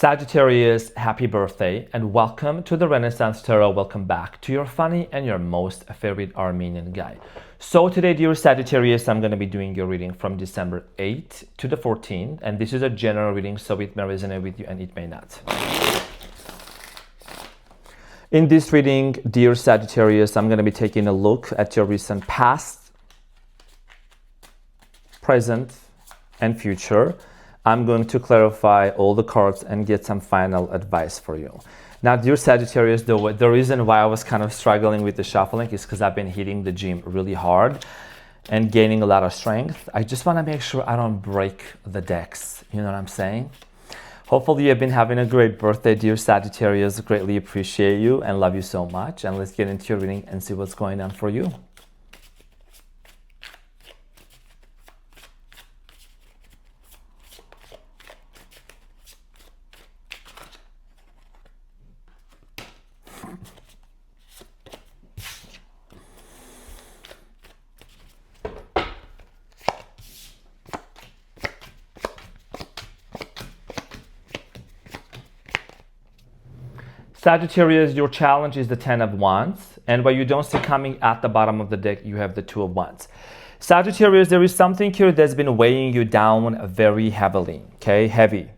Sagittarius, happy birthday and welcome to the Renaissance Tarot. Welcome back to your funny and your most favorite Armenian guy. So today, dear Sagittarius, I'm going to be doing your reading from December 8th to the 14th. And this is a general reading, so it may resonate with you and it may not. In this reading, dear Sagittarius, I'm going to be taking a look at your recent past, present, and future. I'm going to clarify all the cards and get some final advice for you. Now, dear Sagittarius, the reason why I was kind of struggling with the shuffling is because I've been hitting the gym really hard and gaining a lot of strength. I just want to make sure I don't break the decks. You know what I'm saying? Hopefully, you've been having a great birthday, dear Sagittarius. Greatly appreciate you and love you so much. And let's get into your reading and see what's going on for you. Sagittarius, your challenge is the 10 of Wands, and what you don't see coming at the bottom of the deck, you have the 2 of Wands. Sagittarius, there is something here that's been weighing you down very heavily, okay? Heavy.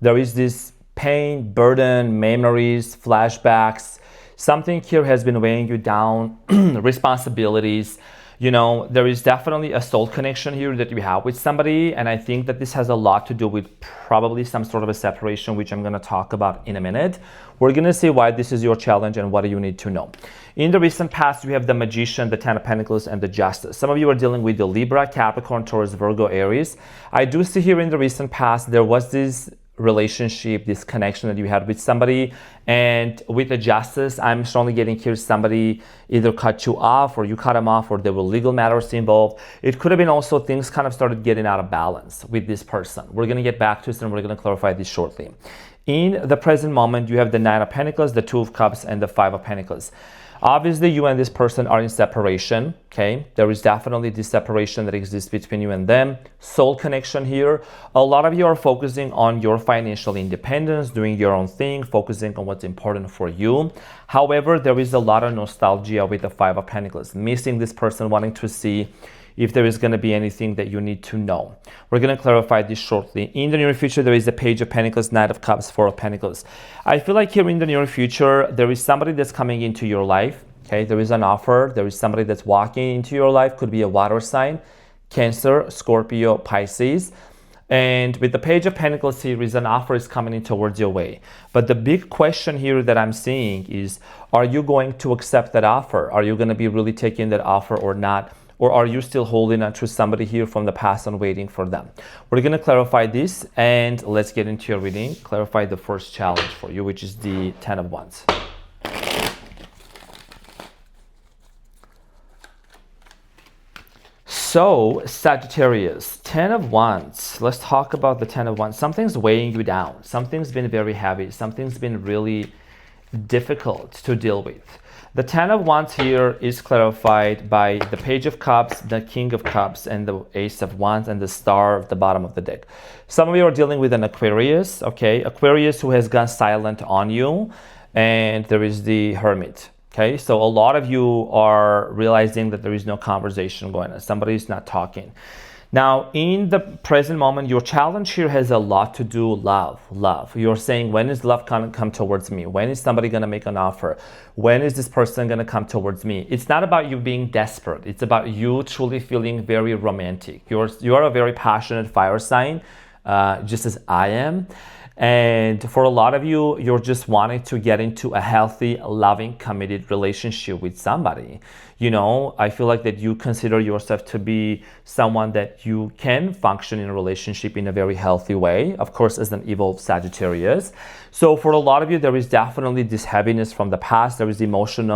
There is this pain, burden, memories, flashbacks. Something here has been weighing you down, responsibilities. You know, there is definitely a soul connection here that you have with somebody, and I think that this has a lot to do with probably some sort of a separation, which I'm going to talk about in a minute. We're going to see why this is your challenge and what do you need to know. In the recent past, we have the Magician, the 10 of Pentacles, and the Justice. Some of you are dealing with the Libra, Capricorn, Taurus, Virgo, Aries. I do see here in the recent past, there was this relationship, this connection that you had with somebody, and with the Justice, I'm strongly getting here somebody either cut you off or you cut them off, or there were legal matters involved. It could have been also things kind of started getting out of balance with this person. We're going to get back to this and we're going to clarify this shortly. In the present moment, you have the 9 of Pentacles, the 2 of Cups, and the 5 of Pentacles. Obviously, you and this person are in separation, okay? There is definitely this separation that exists between you and them. Soul connection here. A lot of you are focusing on your financial independence, doing your own thing, focusing on what's important for you. However, there is a lot of nostalgia with the 5 of Pentacles, missing this person, wanting to see if there is going to be anything that you need to know. We're going to clarify this shortly. In the near future, there is the Page of Pentacles, Knight of Cups, 4 of Pentacles. I feel like here in the near future, there is somebody that's coming into your life. Okay, there is an offer. There is somebody that's walking into your life. Could be a water sign, Cancer, Scorpio, Pisces. And with the Page of Pentacles series, an offer is coming in towards your way. But the big question here that I'm seeing is, are you going to accept that offer? Are you going to be really taking that offer or not? Or are you still holding on to somebody here from the past and waiting for them? We're going to clarify this, and let's get into your reading. Clarify the first challenge for you, which is the 10 of Wands. So, Sagittarius, 10 of Wands. Let's talk about the 10 of Wands. Something's weighing you down. Something's been very heavy. Something's been really difficult to deal with. The 10 of Wands here is clarified by the Page of Cups, the King of Cups, and the Ace of Wands, and the Star at the bottom of the deck. Some of you are dealing with an Aquarius, okay? Aquarius who has gone silent on you, and there is the Hermit, okay? So a lot of you are realizing that there is no conversation going on. Somebody is not talking. Now, in the present moment, your challenge here has a lot to do love. You're saying, when is love going to come towards me? When is somebody going to make an offer? When is this person going to come towards me? It's not about you being desperate. It's about you truly feeling very romantic. You are a very passionate fire sign, just as I am. And for a lot of you, you're just wanting to get into a healthy, loving, committed relationship with somebody. You know, I feel like that you consider yourself to be someone that you can function in a relationship in a very healthy way, of course, as an evolved Sagittarius. So for a lot of you, there is definitely this heaviness from the past. There is emotions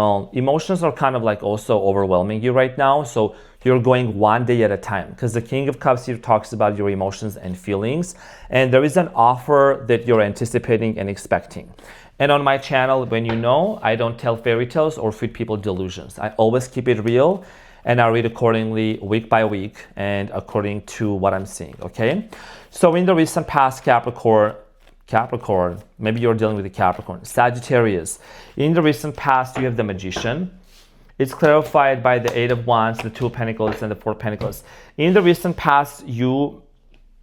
are kind of like also overwhelming you right now. So you're going one day at a time, because the King of Cups here talks about your emotions and feelings, and there is an offer that you're anticipating and expecting. And on my channel, when you know, I don't tell fairy tales or feed people delusions. I always keep it real, and I read accordingly week by week and according to what I'm seeing, okay? So in the recent past, Capricorn, Capricorn. Maybe you're dealing with a Capricorn. Sagittarius. In the recent past, you have the Magician. It's clarified by the Eight of Wands, the Two of Pentacles, and the Four of Pentacles. In the recent past, you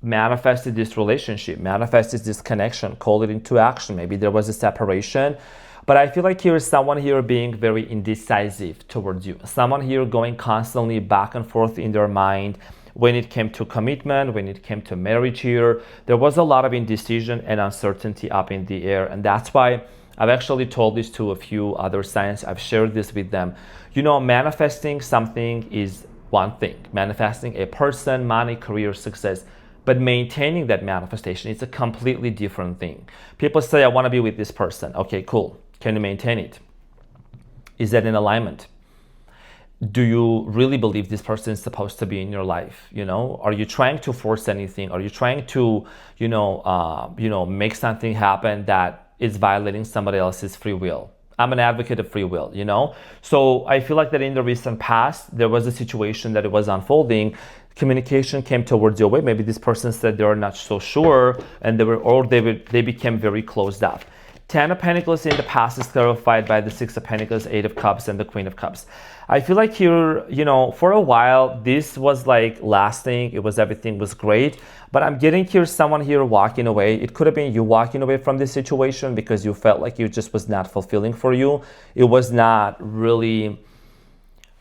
manifested this relationship, manifested this connection, call it into action. Maybe there was a separation. But I feel like here is someone here being very indecisive towards you. Someone here going constantly back and forth in their mind when it came to commitment, when it came to marriage here. There was a lot of indecision and uncertainty up in the air. And that's why I've actually told this to a few other signs. I've shared this with them. You know, manifesting something is one thing. Manifesting a person, money, career, success. But maintaining that manifestation is a completely different thing. People say, I want to be with this person. Okay, cool. Can you maintain it? Is that in alignment? Do you really believe this person is supposed to be in your life? You know, are you trying to force anything? Are you trying to, make something happen that is violating somebody else's free will? I'm an advocate of free will, you know? So I feel like that in the recent past, there was a situation that it was unfolding. Communication came towards your way. Maybe this person said they are not so sure, and they became very closed off. Ten of Pentacles in the past is clarified by the Six of Pentacles, Eight of Cups, and the Queen of Cups. I feel like here, for a while, this was like lasting. Everything was great. But I'm getting here someone here walking away. It could have been you walking away from this situation because you felt like it just was not fulfilling for you. It was not really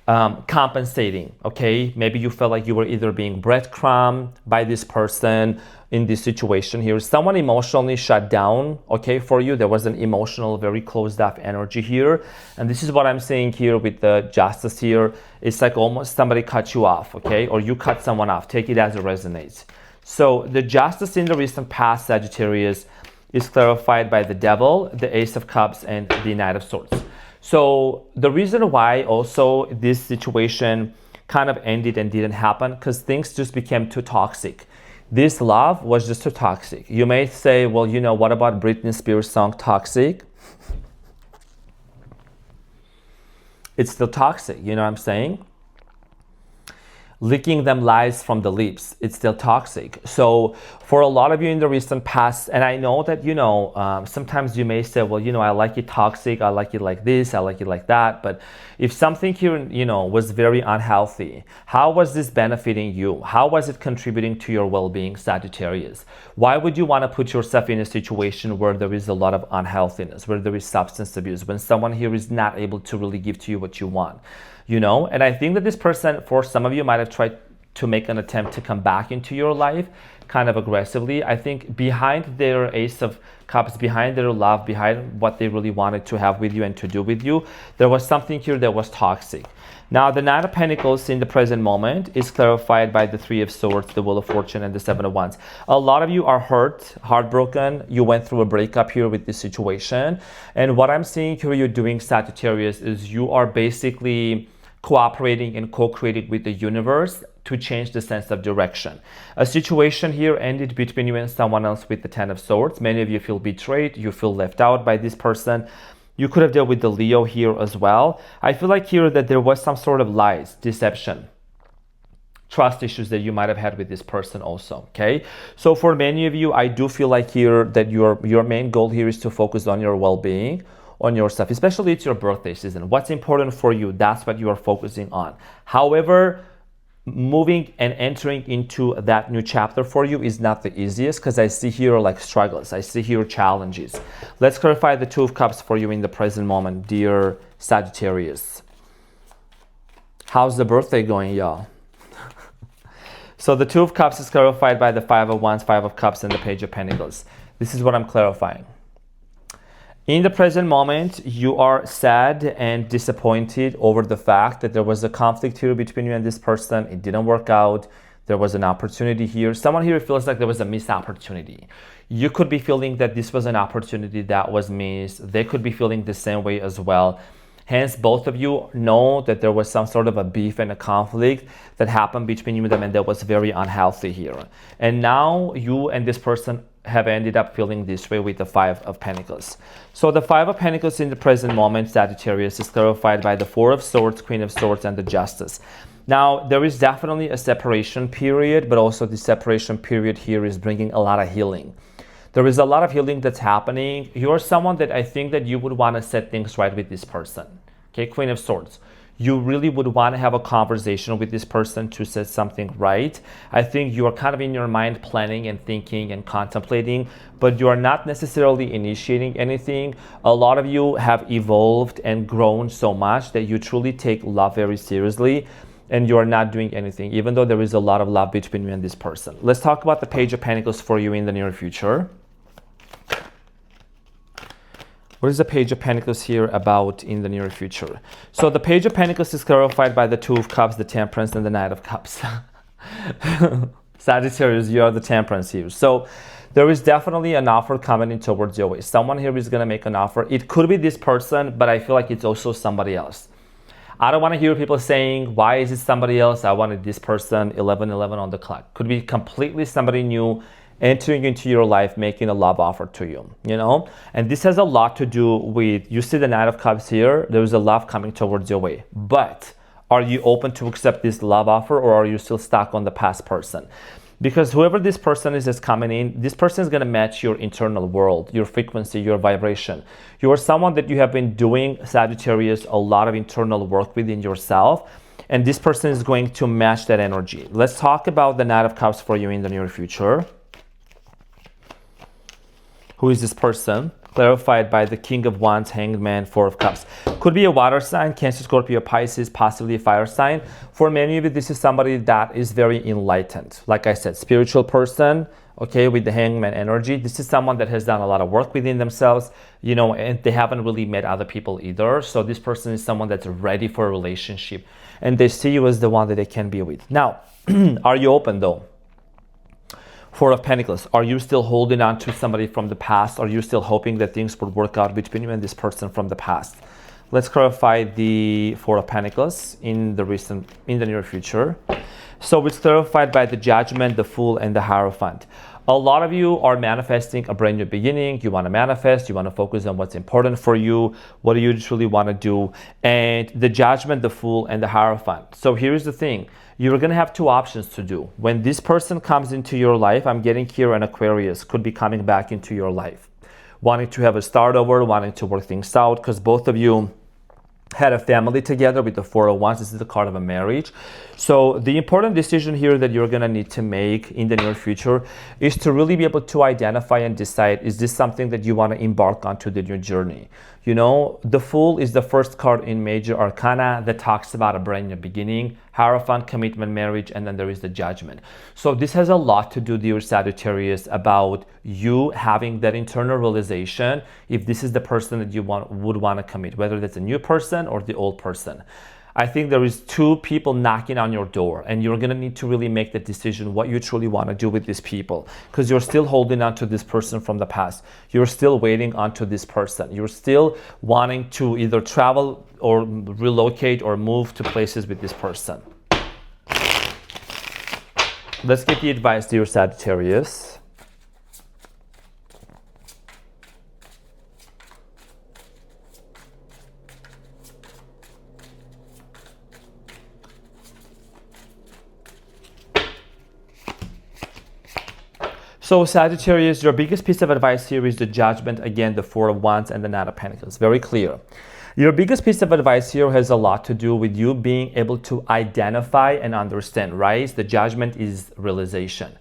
compensating, okay? Maybe you felt like you were either being breadcrumbed by this person in this situation here. Someone emotionally shut down, okay, for you. There was an emotional, very closed off energy here. And this is what I'm saying here with the Justice here. It's like almost somebody cut you off, okay? Or you cut someone off. Take it as it resonates. So the Justice in the recent past, Sagittarius, is clarified by the Devil, the Ace of Cups, and the Knight of Swords. So the reason why also this situation kind of ended and didn't happen, because things just became too toxic. This love was just too toxic. You may say, well, what about Britney Spears' song Toxic? It's still toxic, you know what I'm saying? Licking them lies from the lips, it's still toxic. So for a lot of you in the recent past, and I know that, sometimes you may say, well, I like it toxic, I like it like this, I like it like that. But if something here, was very unhealthy, how was this benefiting you? How was it contributing to your well-being, Sagittarius? Why would you want to put yourself in a situation where there is a lot of unhealthiness, where there is substance abuse, when someone here is not able to really give to you what you want? And I think that this person, for some of you, might have tried to make an attempt to come back into your life kind of aggressively. I think behind their Ace of Cups, behind their love, behind what they really wanted to have with you and to do with you, there was something here that was toxic. Now, the Nine of Pentacles in the present moment is clarified by the Three of Swords, the Wheel of Fortune, and the Seven of Wands. A lot of you are hurt, heartbroken. You went through a breakup here with this situation. And what I'm seeing here you're doing, Sagittarius, is you are basically cooperating and co-creating with the universe to change the sense of direction. A situation here ended between you and someone else with the Ten of Swords. Many of you feel betrayed. You feel left out by this person. You could have dealt with the Leo here as well. I feel like here that there was some sort of lies, deception, trust issues that you might have had with this person also, okay? So for many of you, I do feel like here that your main goal here is to focus on your well-being, on yourself, especially it's your birthday season. What's important for you, that's what you are focusing on. However, moving and entering into that new chapter for you is not the easiest, because I see here like struggles, I see here challenges. Let's clarify the Two of Cups for you in the present moment, dear Sagittarius. How's the birthday going, y'all? So the Two of Cups is clarified by the Five of Wands, Five of Cups, and the Page of Pentacles. This is what I'm clarifying. In the present moment, you are sad and disappointed over the fact that there was a conflict here between you and this person. It didn't work out. There was an opportunity here. Someone here feels like there was a missed opportunity. You could be feeling that this was an opportunity that was missed. They could be feeling the same way as well. Hence, both of you know that there was some sort of a beef and a conflict that happened between you and them, and that was very unhealthy here. And now you and this person have ended up feeling this way with the Five of Pentacles. So the Five of Pentacles in the present moment, Sagittarius, is clarified by the Four of Swords, Queen of Swords, and the Justice. Now, there is definitely a separation period, but also the separation period here is bringing a lot of healing. There is a lot of healing that's happening. You're someone that I think that you would want to set things right with this person. Okay, Queen of Swords. You really would want to have a conversation with this person to set something right. I think you are kind of in your mind planning and thinking and contemplating, but you are not necessarily initiating anything. A lot of you have evolved and grown so much that you truly take love very seriously, and you are not doing anything, even though there is a lot of love between you and this person. Let's talk about the Page of Pentacles for you in the near future. What is the Page of Pentacles here about in the near future? So the Page of Pentacles is clarified by the Two of Cups, the Temperance, and the Knight of Cups. Sagittarius, you are the Temperance here. So there is definitely an offer coming in towards your way. Someone here is going to make an offer. It could be this person, but I feel like it's also somebody else. I don't want to hear people saying, why is it somebody else? I wanted this person, 11:11 on the clock. Could be completely somebody new entering into your life, making a love offer to you, you know? And this has a lot to do with, you see the Knight of Cups here, there is a love coming towards your way. But are you open to accept this love offer, or are you still stuck on the past person? Because whoever this person is that's coming in, this person is going to match your internal world, your frequency, your vibration. You are someone that you have been doing, Sagittarius, a lot of internal work within yourself. And this person is going to match that energy. Let's talk about the Knight of Cups for you in the near future. Who is this person? Clarified by the King of Wands, Hanged Man, Four of Cups. Could be a water sign, Cancer, Scorpio, Pisces, possibly a fire sign. For many of you, this is somebody that is very enlightened. Like I said, spiritual person, okay, with the Hangman energy. This is someone that has done a lot of work within themselves, you know, and they haven't really met other people either. So this person is someone that's ready for a relationship, and they see you as the one that they can be with. Now, are you open though? Four of Pentacles. Are you still holding on to somebody from the past? Are you still hoping that things would work out between you and this person from the past? Let's clarify the Four of Pentacles in the near future. So it's clarified by the Judgment, the Fool, and the Hierophant. A lot of you are manifesting a brand new beginning. You want to manifest, you want to focus on what's important for you. What do you truly want to do? And the Judgment, the Fool, and the Hierophant. So here's the thing. You're going to have two options to do. When this person comes into your life, I'm getting here an Aquarius could be coming back into your life, wanting to have a start over, wanting to work things out, because both of you had a family together with the Four of Wands. This is the card of a marriage. So the important decision here that you're going to need to make in the near future is to really be able to identify and decide, is this something that you want to embark onto the new journey? You know, the Fool is the first card in Major Arcana that talks about a brand new beginning, Hierophant, commitment, marriage, and then there is the Judgment. So this has a lot to do, dear Sagittarius, about you having that internal realization if this is the person that you would want to commit, whether that's a new person or the old person. I think there is two people knocking on your door, and you're going to need to really make the decision what you truly want to do with these people, because you're still holding on to this person from the past. You're still waiting onto this person. You're still wanting to either travel or relocate or move to places with this person. Let's get the advice, dear Sagittarius. So Sagittarius, your biggest piece of advice here is the Judgment, again, the Four of Wands and the Knight of Pentacles. Very clear. Your biggest piece of advice here has a lot to do with you being able to identify and understand, right? The Judgment is realization.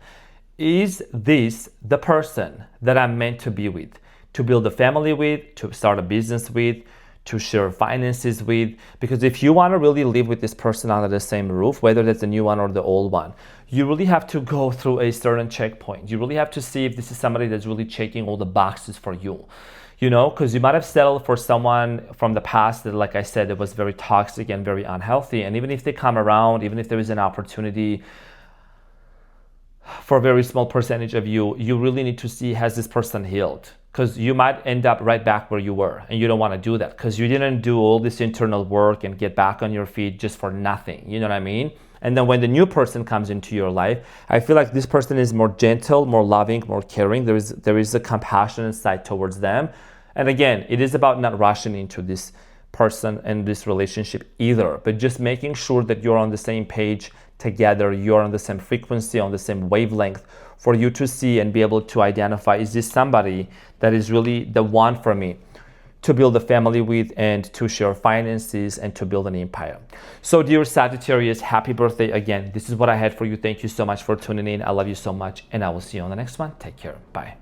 Is this the person that I'm meant to be with, to build a family with, to start a business with, to share finances with? Because if you want to really live with this person under the same roof, whether that's the new one or the old one, you really have to go through a certain checkpoint. You really have to see if this is somebody that's really checking all the boxes for you. You know, because you might have settled for someone from the past that, like I said, it was very toxic and very unhealthy. And even if they come around, even if there is an opportunity for a very small percentage of you, you really need to see, has this person healed? Because you might end up right back where you were, and you don't want to do that because you didn't do all this internal work and get back on your feet just for nothing. You know what I mean? And then when the new person comes into your life, I feel like this person is more gentle, more loving, more caring. There is a compassionate side towards them. And again, it is about not rushing into this person and this relationship either, but just making sure that you're on the same page together, you're on the same frequency, on the same wavelength for you to see and be able to identify, is this somebody that is really the one for me to build a family with and to share finances and to build an empire. So dear Sagittarius, happy birthday again. This is what I had for you. Thank you so much for tuning in. I love you so much, and I will see you on the next one. Take care. Bye.